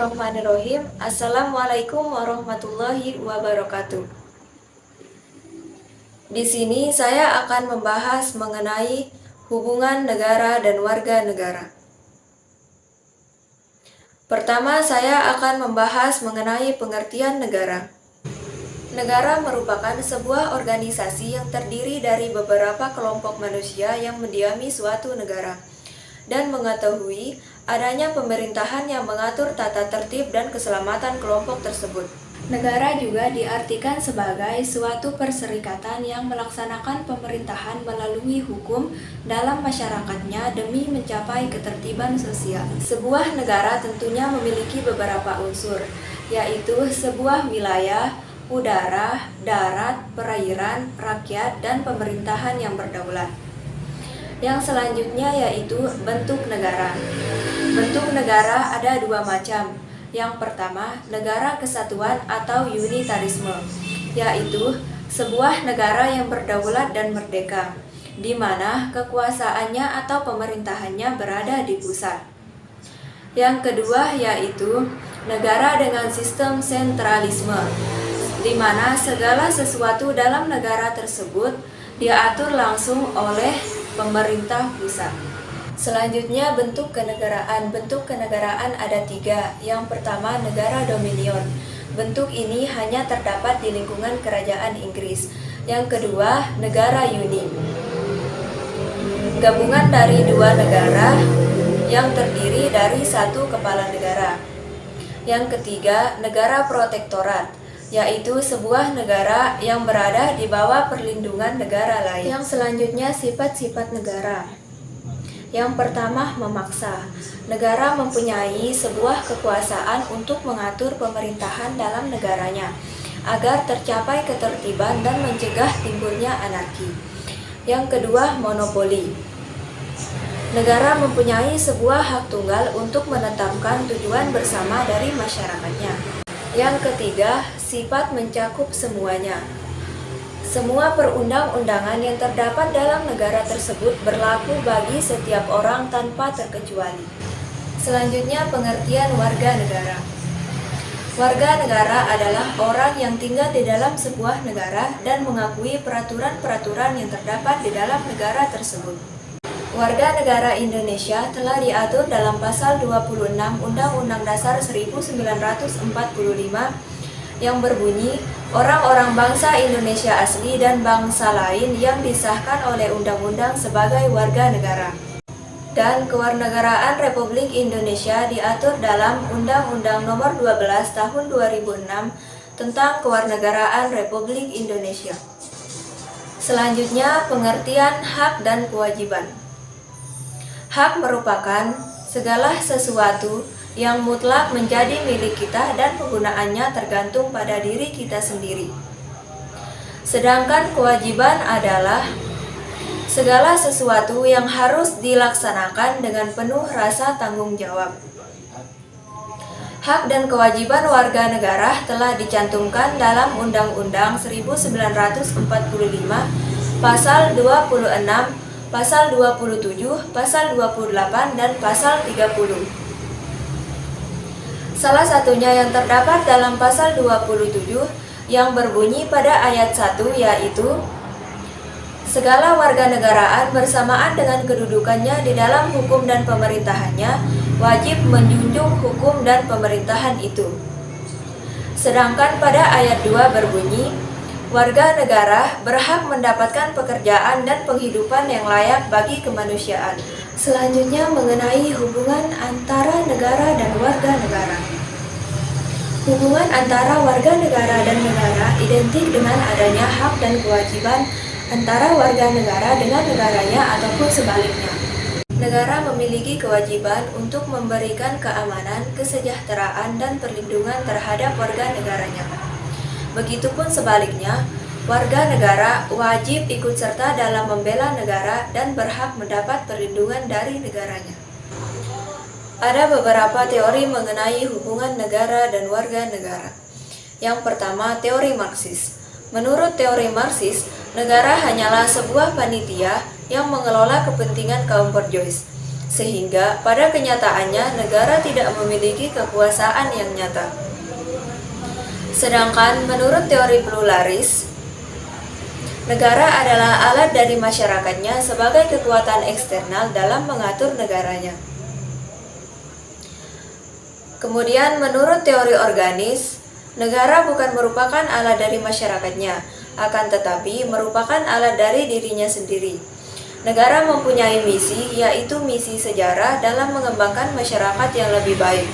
Bismillahirrahmanirrahim. Assalamualaikum warahmatullahi wabarakatuh. Di sini saya akan membahas mengenai hubungan negara dan warga negara. Pertama, saya akan membahas mengenai pengertian negara. Negara merupakan sebuah organisasi yang terdiri dari beberapa kelompok manusia yang mendiami suatu negara dan mengetahui adanya pemerintahan yang mengatur tata tertib dan keselamatan kelompok tersebut. Negara juga diartikan sebagai suatu perserikatan yang melaksanakan pemerintahan melalui hukum dalam masyarakatnya demi mencapai ketertiban sosial. Sebuah negara tentunya memiliki beberapa unsur, yaitu sebuah wilayah, udara, darat, perairan, rakyat, dan pemerintahan yang berdaulat. Yang selanjutnya yaitu bentuk negara. Bentuk negara ada dua macam. Yang pertama, negara kesatuan atau unitarisme, yaitu sebuah negara yang berdaulat dan merdeka, di mana kekuasaannya atau pemerintahannya berada di pusat. Yang kedua yaitu negara dengan sistem sentralisme, di mana segala sesuatu dalam negara tersebut diatur langsung oleh pemerintah pusat. Selanjutnya, bentuk kenegaraan. Bentuk kenegaraan ada tiga. Yang pertama, negara dominion. Bentuk ini hanya terdapat di lingkungan kerajaan Inggris. Yang kedua, negara uni, gabungan dari dua negara yang terdiri dari satu kepala negara. Yang ketiga, negara protektorat, yaitu sebuah negara yang berada di bawah perlindungan negara lain. Yang selanjutnya, sifat-sifat negara. Yang pertama, memaksa. Negara mempunyai sebuah kekuasaan untuk mengatur pemerintahan dalam negaranya agar tercapai ketertiban dan mencegah timbulnya anarki. Yang kedua, monopoli. Negara mempunyai sebuah hak tunggal untuk menetapkan tujuan bersama dari masyarakatnya. Yang ketiga, sifat mencakup semuanya. Semua perundang-undangan yang terdapat dalam negara tersebut berlaku bagi setiap orang tanpa terkecuali. Selanjutnya, pengertian warga negara. Warga negara adalah orang yang tinggal di dalam sebuah negara dan mengakui peraturan-peraturan yang terdapat di dalam negara tersebut. Warga negara Indonesia telah diatur dalam pasal 26 Undang-Undang Dasar 1945 yang berbunyi, orang-orang bangsa Indonesia asli dan bangsa lain yang disahkan oleh undang-undang sebagai warga negara. Dan kewarganegaraan Republik Indonesia diatur dalam Undang-Undang Nomor 12 Tahun 2006 tentang Kewarganegaraan Republik Indonesia. Selanjutnya, pengertian hak dan kewajiban. Hak merupakan segala sesuatu yang mutlak menjadi milik kita dan penggunaannya tergantung pada diri kita sendiri. Sedangkan kewajiban adalah segala sesuatu yang harus dilaksanakan dengan penuh rasa tanggung jawab. Hak dan kewajiban warga negara telah dicantumkan dalam Undang-Undang 1945, Pasal 26, Pasal 27, Pasal 28, dan Pasal 30. Salah satunya yang terdapat dalam Pasal 27 yang berbunyi pada ayat 1 yaitu segala warganegaraan bersamaan dengan kedudukannya di dalam hukum dan pemerintahannya wajib menjunjung hukum dan pemerintahan itu. Sedangkan pada ayat 2 berbunyi, warga negara berhak mendapatkan pekerjaan dan penghidupan yang layak bagi kemanusiaan. Selanjutnya, mengenai hubungan antara negara dan warga negara. Hubungan antara warga negara dan negara identik dengan adanya hak dan kewajiban antara warga negara dengan negaranya ataupun sebaliknya. Negara memiliki kewajiban untuk memberikan keamanan, kesejahteraan, dan perlindungan terhadap warga negaranya. Begitupun sebaliknya, warga negara wajib ikut serta dalam membela negara dan berhak mendapat perlindungan dari negaranya. Ada beberapa teori mengenai hubungan negara dan warga negara. Yang pertama, teori Marxis. Menurut teori Marxis, negara hanyalah sebuah panitia yang mengelola kepentingan kaum borjuis. sehingga pada kenyataannya negara tidak memiliki kekuasaan yang nyata. Sedangkan menurut teori pluralis, negara adalah alat dari masyarakatnya sebagai kekuatan eksternal dalam mengatur negaranya. Kemudian menurut teori organis, negara bukan merupakan alat dari masyarakatnya, akan tetapi merupakan alat dari dirinya sendiri. Negara mempunyai misi, yaitu misi sejarah dalam mengembangkan masyarakat yang lebih baik.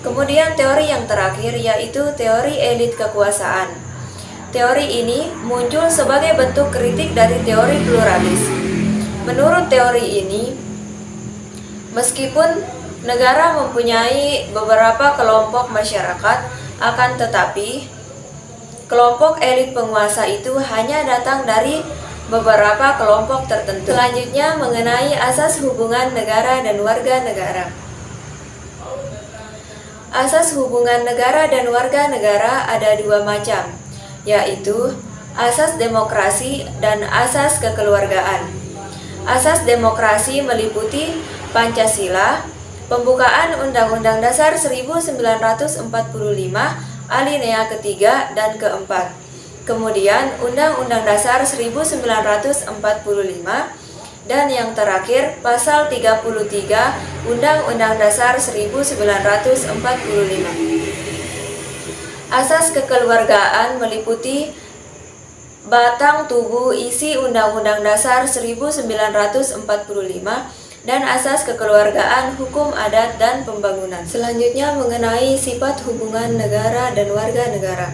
Kemudian teori yang terakhir yaitu teori elit kekuasaan. Teori ini muncul sebagai bentuk kritik dari teori pluralis. Menurut teori ini, meskipun negara mempunyai beberapa kelompok masyarakat, akan tetapi kelompok elit penguasa itu hanya datang dari beberapa kelompok tertentu. Selanjutnya mengenai asas hubungan negara dan warga negara. Asas hubungan negara dan warga negara ada dua macam, yaitu asas demokrasi dan asas kekeluargaan. Asas demokrasi meliputi Pancasila, pembukaan Undang-Undang Dasar 1945, alinea ketiga dan keempat. Kemudian Undang-Undang Dasar 1945, dan yang terakhir Pasal 33 Undang-Undang Dasar 1945. Asas kekeluargaan meliputi batang tubuh isi Undang-Undang Dasar 1945 dan asas kekeluargaan, hukum adat, dan pembangunan. Selanjutnya mengenai sifat hubungan negara dan warga negara.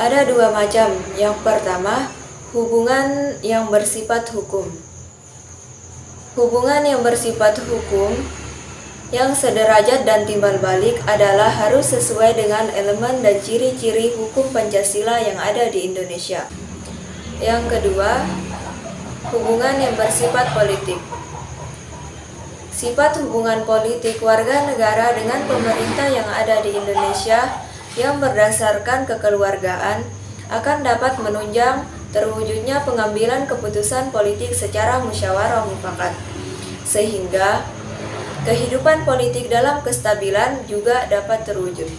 Ada dua macam. Yang pertama, hubungan yang bersifat hukum. Hubungan yang bersifat hukum yang sederajat dan timbal balik adalah harus sesuai dengan elemen dan ciri-ciri hukum Pancasila yang ada di Indonesia. Yang kedua, hubungan yang bersifat politik. Sifat hubungan politik warga negara dengan pemerintah yang ada di Indonesia yang berdasarkan kekeluargaan akan dapat menunjang terwujudnya pengambilan keputusan politik secara musyawarah mufakat, sehingga kehidupan politik dalam kestabilan juga dapat terwujud.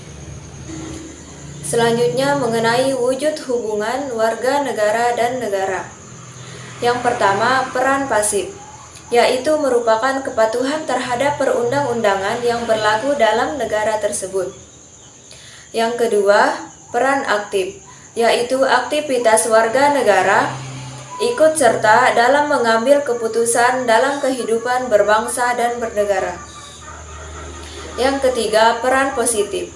Selanjutnya mengenai wujud hubungan warga negara dan negara. Yang pertama, peran pasif, yaitu merupakan kepatuhan terhadap perundang-undangan yang berlaku dalam negara tersebut. Yang kedua, peran aktif, yaitu aktivitas warga negara ikut serta dalam mengambil keputusan dalam kehidupan berbangsa dan bernegara. Yang ketiga, peran positif,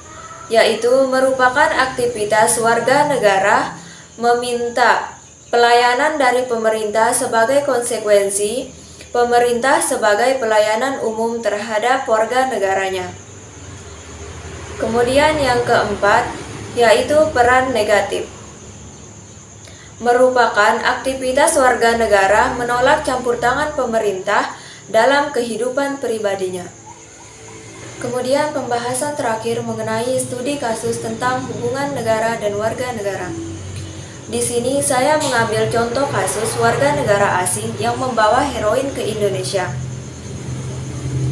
yaitu merupakan aktivitas warga negara meminta pelayanan dari pemerintah sebagai konsekuensi pemerintah sebagai pelayanan umum terhadap warga negaranya. Kemudian yang keempat, yaitu peran negatif, merupakan aktivitas warga negara menolak campur tangan pemerintah dalam kehidupan pribadinya. Kemudian pembahasan terakhir mengenai studi kasus tentang hubungan negara dan warga negara. Di sini saya mengambil contoh kasus warga negara asing yang membawa heroin ke Indonesia.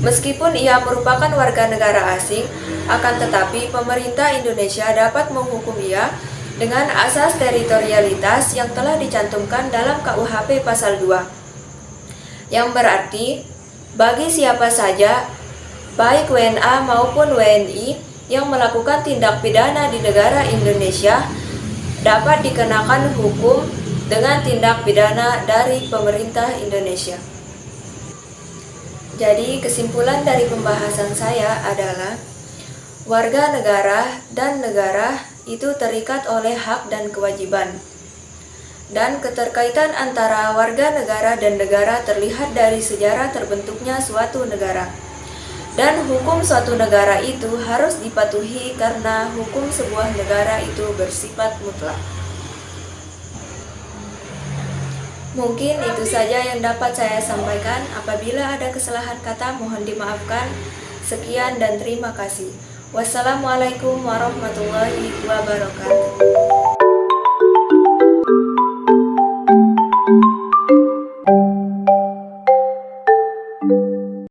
Meskipun ia merupakan warga negara asing, akan tetapi pemerintah Indonesia dapat menghukum ia dengan asas teritorialitas yang telah dicantumkan dalam KUHP Pasal 2. Yang berarti, bagi siapa saja, baik WNA maupun WNI yang melakukan tindak pidana di negara Indonesia, dapat dikenakan hukum dengan tindak pidana dari pemerintah Indonesia. Jadi, kesimpulan dari pembahasan saya adalah warga negara dan negara itu terikat oleh hak dan kewajiban. Dan keterkaitan antara warga negara dan negara terlihat dari sejarah terbentuknya suatu negara. Dan hukum suatu negara itu harus dipatuhi karena hukum sebuah negara itu bersifat mutlak. Mungkin itu saja yang dapat saya sampaikan. Apabila ada kesalahan kata, mohon dimaafkan. Sekian dan terima kasih. Wassalamualaikum warahmatullahi wabarakatuh.